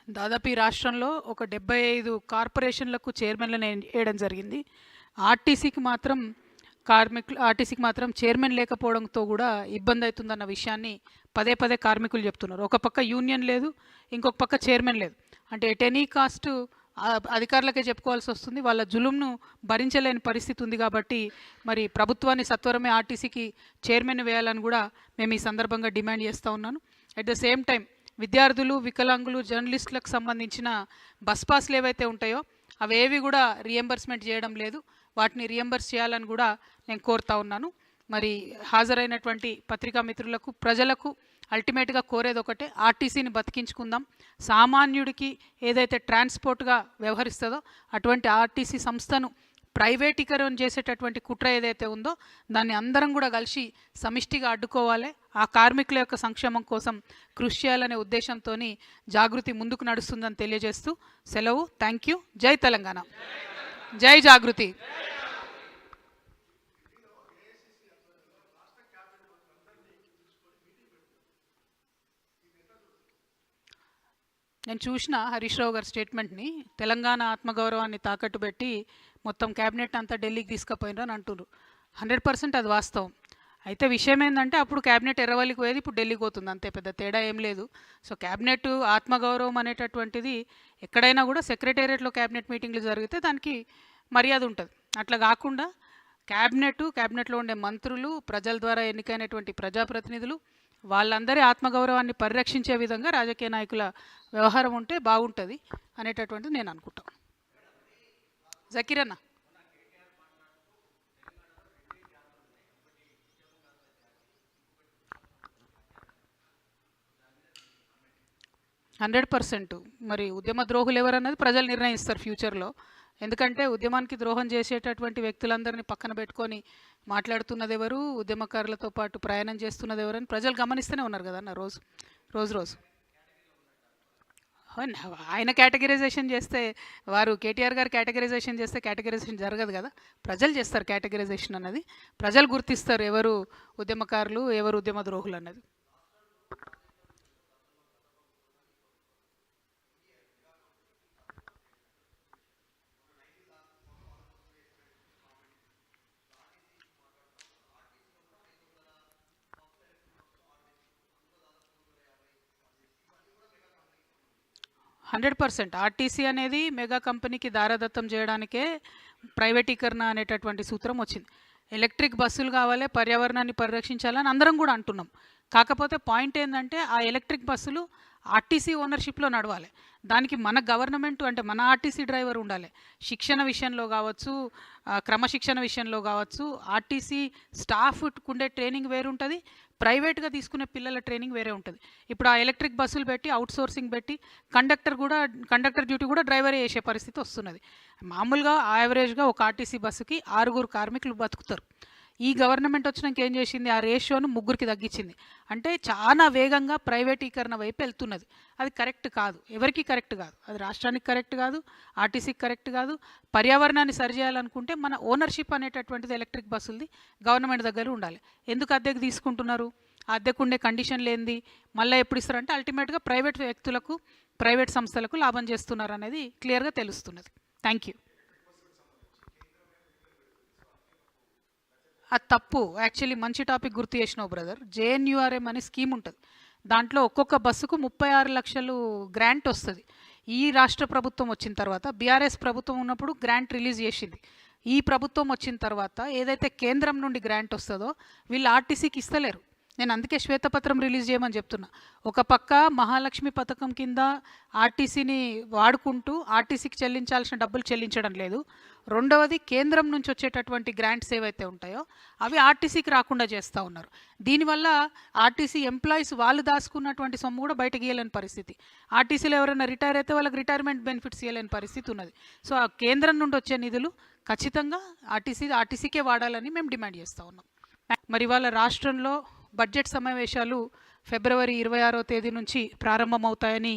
దాదాపు ఈ రాష్ట్రంలో ఒక 75 కార్పొరేషన్లకు చైర్మన్లను వేయడం జరిగింది. ఆర్టీసీకి మాత్రం చైర్మన్ లేకపోవడంతో కూడా ఇబ్బంది అవుతుందన్న విషయాన్ని పదే పదే కార్మికులు చెప్తున్నారు. ఒక పక్క యూనియన్ లేదు, ఇంకొక పక్క చైర్మన్ లేదు. అంటే ఎట్ ఎనీ కాస్ట్ అధికారులకే చెప్పుకోవాల్సి వస్తుంది. వాళ్ళ జులుంను భరించలేని పరిస్థితి ఉంది. కాబట్టి మరి ప్రభుత్వాన్ని సత్వరమే ఆర్టీసీకి చైర్మన్ వేయాలని కూడా మేము ఈ సందర్భంగా డిమాండ్ చేస్తూ ఉన్నాను. అట్ ద సేమ్ టైం విద్యార్థులు, వికలాంగులు, జర్నలిస్టులకు సంబంధించిన బస్ పాస్లు ఏవైతే ఉంటాయో అవేవి కూడా రియంబర్స్మెంట్ చేయడం లేదు. వాటిని రియంబర్స్ చేయాలని కూడా నేను కోరుతా ఉన్నాను. మరి హాజరైనటువంటి పత్రికా మిత్రులకు, ప్రజలకు అల్టిమేట్గా కోరేది ఒకటే, ఆర్టీసీని బతికించుకుందాం. సామాన్యుడికి ఏదైతే ట్రాన్స్పోర్ట్గా వ్యవహరిస్తుందో అటువంటి ఆర్టీసీ సంస్థను ప్రైవేటీకరణ చేసేటటువంటి కుట్ర ఏదైతే ఉందో దాన్ని అందరం కూడా కలిసి సమిష్టిగా అడ్డుకోవాలి. ఆ కార్మికుల యొక్క సంక్షేమం కోసం కృషి చేయాలనే ఉద్దేశంతో జాగృతి ముందుకు నడుస్తుందని తెలియజేస్తూ సెలవు. Thank you. జై తెలంగాణ, జై జాగృతి. నేను చూసిన హరీష్ రావు గారి స్టేట్మెంట్ని, తెలంగాణ ఆత్మగౌరవాన్ని తాకట్టు పెట్టి మొత్తం క్యాబినెట్ అంతా ఢిల్లీకి తీసుకుపోయినని అంటున్నారు. 100% అది వాస్తవం. అయితే విషయం ఏంటంటే అప్పుడు క్యాబినెట్ ఎర్రవల్లికి పోయేది, ఇప్పుడు ఢిల్లీకి పోతుంది. అంతే, పెద్ద తేడా ఏం లేదు. సో క్యాబినెట్ ఆత్మగౌరవం అనేటటువంటిది ఎక్కడైనా కూడా సెక్రటేరియట్లో క్యాబినెట్ మీటింగ్లు జరిగితే దానికి మర్యాద ఉంటుంది. అట్లా కాకుండా క్యాబినెట్లో ఉండే మంత్రులు, ప్రజల ద్వారా ఎన్నికైనటువంటి ప్రజాప్రతినిధులు, వాళ్ళందరి ఆత్మగౌరవాన్ని పరిరక్షించే విధంగా రాజకీయ నాయకుల వ్యవహారం ఉంటే బాగుంటుంది అనేటటువంటిది నేను అనుకుంటాను. జకీర్ అన్న, హండ్రెడ్ పర్సెంట్ మరి ఉద్యమ ద్రోహులు ఎవరన్నది ప్రజలు నిర్ణయిస్తారు ఫ్యూచర్లో. ఎందుకంటే ఉద్యమానికి ద్రోహం చేసేటటువంటి వ్యక్తులందరినీ పక్కన పెట్టుకొని మాట్లాడుతున్నది ఎవరు, ఉద్యమకారులతో పాటు ప్రయాణం చేస్తున్నది ఎవరని ప్రజలు గమనిస్తూనే ఉన్నారు కదన్న రోజు. ఆయన కేటగిరైజేషన్ చేస్తే, వారు కేటీఆర్ గారు కేటగిరైజేషన్ చేస్తే కేటగిరైజేషన్ జరగదు కదా. ప్రజలు చేస్తారు కేటగిరైజేషన్ అన్నది. ప్రజలు గుర్తిస్తారు ఎవరు ఉద్యమకారులు, ఎవరు ఉద్యమ ద్రోహులు అన్నది. హండ్రెడ్ పర్సెంట్ ఆర్టీసీ అనేది మెగా కంపెనీకి దారదత్తం చేయడానికే ప్రైవేటీకరణ అనేటటువంటి సూత్రం వచ్చింది. ఎలక్ట్రిక్ బస్సులు కావాలి, పర్యావరణాన్ని పరిరక్షించాలని అందరం కూడా అంటున్నాం. కాకపోతే పాయింట్ ఏంటంటే ఆ ఎలక్ట్రిక్ బస్సులు ఆర్టీసీ ఓనర్షిప్లో నడవాలి. దానికి మన గవర్నమెంట్ అంటే మన ఆర్టీసీ డ్రైవర్ ఉండాలి. శిక్షణ విషయంలో కావచ్చు, క్రమశిక్షణ విషయంలో కావచ్చు, ఆర్టీసీ స్టాఫ్కు ఉండే ట్రైనింగ్ వేరు ఉంటుంది, ప్రైవేట్గా తీసుకునే పిల్లల ట్రైనింగ్ వేరే ఉంటుంది. ఇప్పుడు ఆ ఎలక్ట్రిక్ బస్సులు పెట్టి అవుట్సోర్సింగ్ పెట్టి కండక్టర్ డ్యూటీ కూడా డ్రైవరే చేసే పరిస్థితి వస్తున్నది. మామూలుగా యావరేజ్గా ఒక ఆర్టీసీ బస్సుకి 6 కార్మికులు బతుకుతారు. ఈ గవర్నమెంట్ వచ్చినాక ఏం చేసింది, ఆ రేషియోను 3కి తగ్గించింది. అంటే చాలా వేగంగా ప్రైవేటీకరణ వైపు వెళ్తున్నది. అది కరెక్ట్ కాదు, ఎవరికి కరెక్ట్ కాదు. అది రాష్ట్రానికి కరెక్ట్ కాదు, ఆర్టీసీకి కరెక్ట్ కాదు. పర్యావరణాన్ని సరిచేయాలనుకుంటే మన ఓనర్షిప్ అనేటటువంటిది ఎలక్ట్రిక్ బస్సులది గవర్నమెంట్ దగ్గర ఉండాలి. ఎందుకు అద్దెకు తీసుకుంటున్నారు? ఆ అద్దెకు ఉండే కండిషన్లు ఏంది, మళ్ళీ ఎప్పుడు ఇస్తారంటే అల్టిమేట్గా ప్రైవేట్ వ్యక్తులకు, ప్రైవేట్ సంస్థలకు లాభం చేస్తున్నారు అనేది క్లియర్గా తెలుస్తున్నది. Thank you. అది తప్పు. యాక్చువల్లీ మంచి టాపిక్ గుర్తు చేసినావు బ్రదర్. జేఎన్యూఆర్ఎం అనే స్కీమ్ ఉంటుంది. దాంట్లో ఒక్కొక్క బస్సుకు 36 లక్షలు గ్రాంట్ వస్తుంది. ఈ రాష్ట్ర ప్రభుత్వం వచ్చిన తర్వాత, బీఆర్ఎస్ ప్రభుత్వం ఉన్నప్పుడు గ్రాంట్ రిలీజ్ చేసింది. ఈ ప్రభుత్వం వచ్చిన తర్వాత ఏదైతే కేంద్రం నుండి గ్రాంట్ వస్తుందో వీళ్ళు ఆర్టీసీకి ఇస్తలేరు. నేను అందుకే శ్వేతపత్రం రిలీజ్ చేయమని చెప్తున్నా. ఒక పక్క మహాలక్ష్మి పథకం కింద ఆర్టీసీని వాడుకుంటూ ఆర్టీసీకి చెల్లించాల్సిన డబ్బులు చెల్లించడం లేదు. రెండవది, కేంద్రం నుంచి వచ్చేటటువంటి గ్రాంట్స్ ఏవైతే ఉంటాయో అవి ఆర్టీసీకి రాకుండా చేస్తూ ఉన్నారు. దీనివల్ల ఆర్టీసీ ఎంప్లాయీస్ వాళ్ళు దాచుకున్నటువంటి సొమ్ము కూడా బయటకు ఇవ్వలేని పరిస్థితి. ఆర్టీసీలో ఎవరైనా రిటైర్ అయితే వాళ్ళకి రిటైర్మెంట్ బెనిఫిట్స్ ఇవ్వలేని పరిస్థితి ఉన్నది. సో ఆ కేంద్రం నుండి వచ్చే నిధులు ఖచ్చితంగా ఆర్టీసీకే వాడాలని మేము డిమాండ్ చేస్తూ ఉన్నాం. మరి వాళ్ళ రాష్ట్రంలో బడ్జెట్ సమావేశాలు ఫిబ్రవరి 26వ తేదీ నుంచి ప్రారంభమవుతాయని